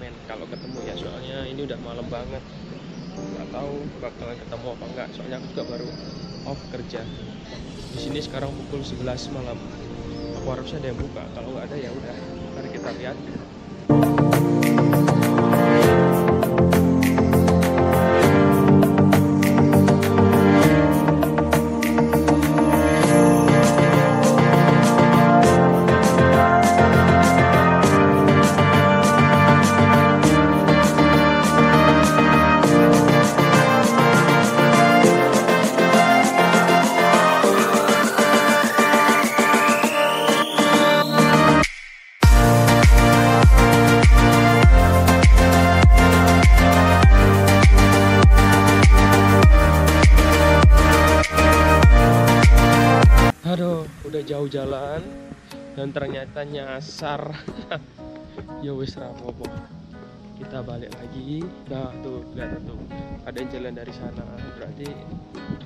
ramen kalau ketemu ya, soalnya ini udah malam banget, nggak tahu bakalan ketemu apa enggak, soalnya aku juga baru off kerja. Di sini sekarang pukul 11 malam. Aku harusnya ada yang buka, kalau nggak ada ya udah, mari kita lihat. Aduh, udah jauh jalan dan ternyata nyasar. Ya wis rapopo. Kita balik lagi. Nah, tuh lihat tuh. Ada yang jalan dari sana. Berarti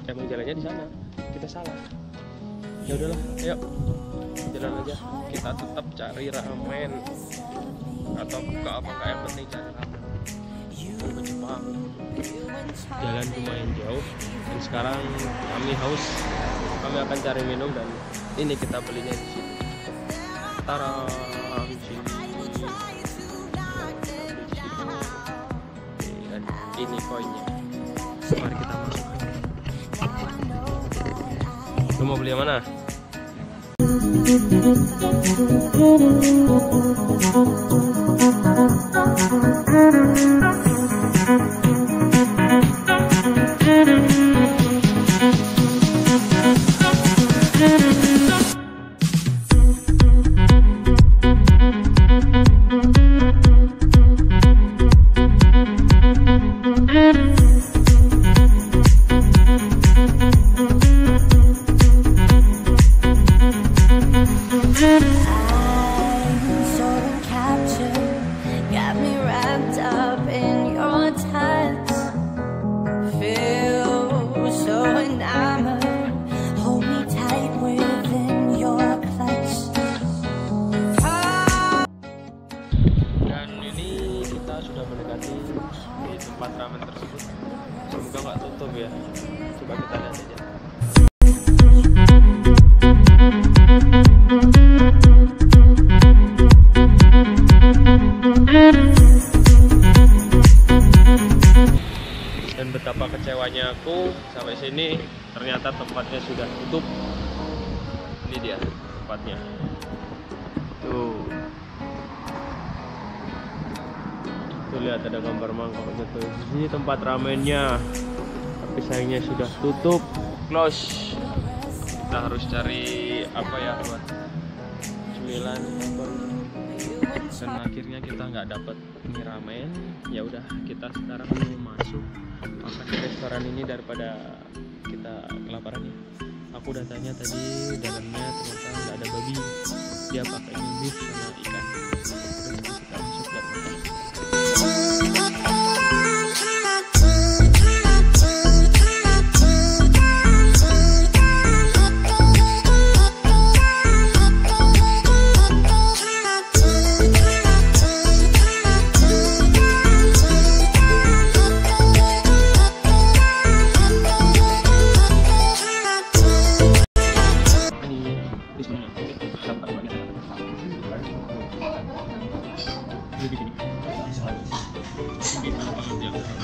emang jalannya di sana. Kita salah. Ya udahlah, ayo. Jalan aja. Kita tetap cari ramen. Atau buka apa enggak, yang penting cari ramen. Mau ke Jepang. Jalan lumayan jauh dan sekarang kami haus. Kami akan cari minum dan ini kita belinya di sini. Tara, di sini. Dan ini koinnya. Mari kita masuk. Lu mau beli yang mana? Di tempat ramen tersebut, semoga nggak tutup ya. Coba kita lihat aja. Dan betapa kecewanya aku sampai sini, ternyata tempatnya sudah tutup. Ini dia tempatnya. Tuh. Lihat ada gambar mangkok gitu. Di sini tempat ramennya, tapi sayangnya sudah tutup, close. Kita harus cari apa ya buat cemilan apa. Dan akhirnya kita nggak dapat mie ramen. Ya udah, kita sekarang mau masuk makan di restoran ini daripada kita kelaparan ya. Aku udah tanya tadi dalamnya, ternyata nggak ada babi, dia pakai beef sama ikan. Terus kita masuk dan makan.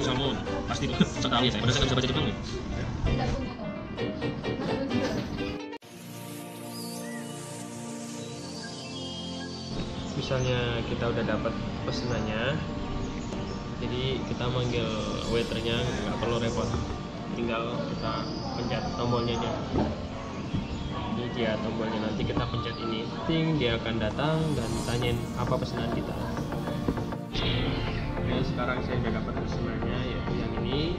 Salmon pasti sekali ya, saya padahal saya nggak bisa baca Jepang nih. Misalnya kita udah dapat pesenannya, jadi kita manggil waiternya, nggak perlu repot, tinggal kita pencet tombolnya aja. Ini dia tombolnya, nanti kita pencet ini, ting, dia akan datang dan tanyain apa pesanan kita. Oke, sekarang saya udah dapat pesanannya, yaitu yang ini.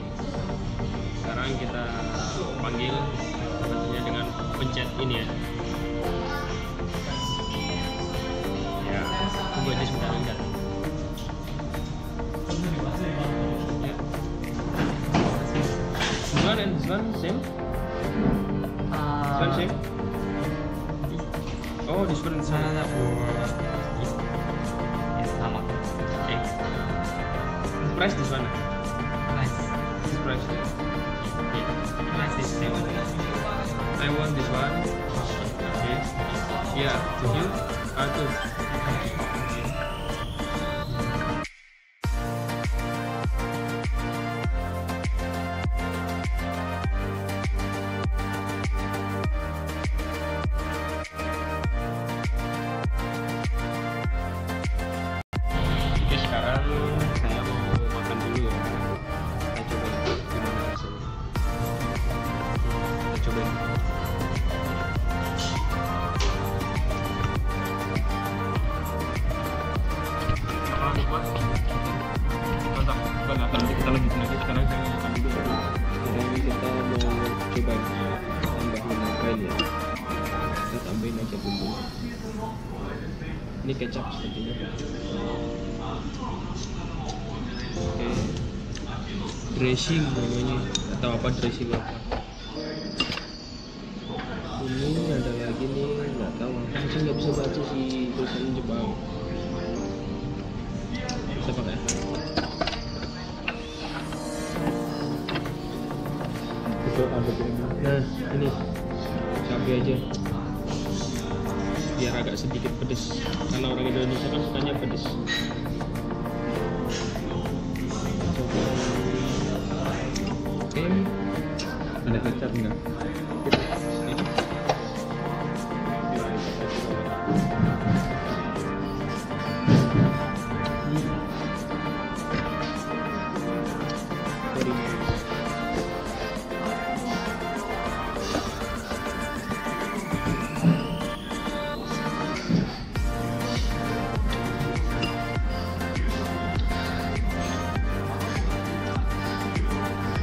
Sekarang kita panggil, tentunya dengan pencet ini ya. Ya, tunggu aja sebentar aja. Ya. This one and this one same. This one same. Oh, different. Sana buat ya sama. Okay. Price di sana. Nice. Price. Okay. Nice this thing. I want this one. Okay. Yeah. Thank you. Tuh. Oke, sekarang saya mau makan dulu ya. Kita coba gimana rasanya. Kita cobain. Nanti kita lanjutin lagi. Sekarang saya mau makan dulu. Sekarang kita mau coba tambahin apa ya? Kita tambahin aja bumbu. Ini kecap sepertinya. Oke. Dressing namanya atau apa dressing apa? Ini ada lagi nih, nggak tahu. Saya nggak bisa baca sih tulisan Jepang. Kita pakai. Nah, ini cabai aja. Biar agak sedikit pedes. Karena orang Indonesia kan sukanya pedes. Coba. Oke. Ada kecap enggak?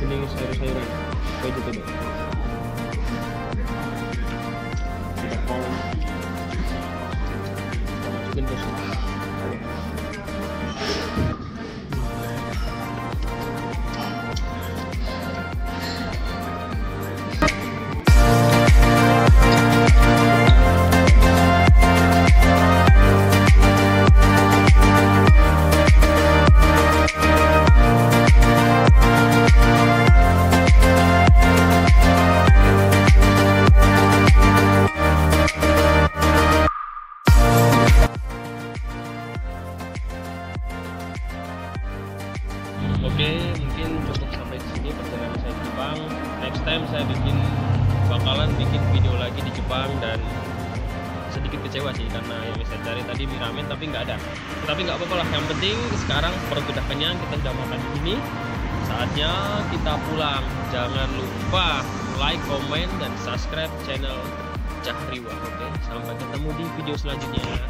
Ini sayur-sayuran vegetable. Kita kolom. Kita masukin ke sini. Oke, mungkin cukup sampai di sini perjalanan saya di Jepang. Next time saya bakalan bikin video lagi di Jepang, dan sedikit kecewa sih karena yang saya cari tadi mie ramen tapi nggak ada. Tapi nggak apa-apa lah. Yang penting sekarang perut udah kenyang, kita sudah makan di sini. Saatnya kita pulang. Jangan lupa like, comment, dan subscribe channel Cahriwa. Oke, sampai ketemu di video selanjutnya.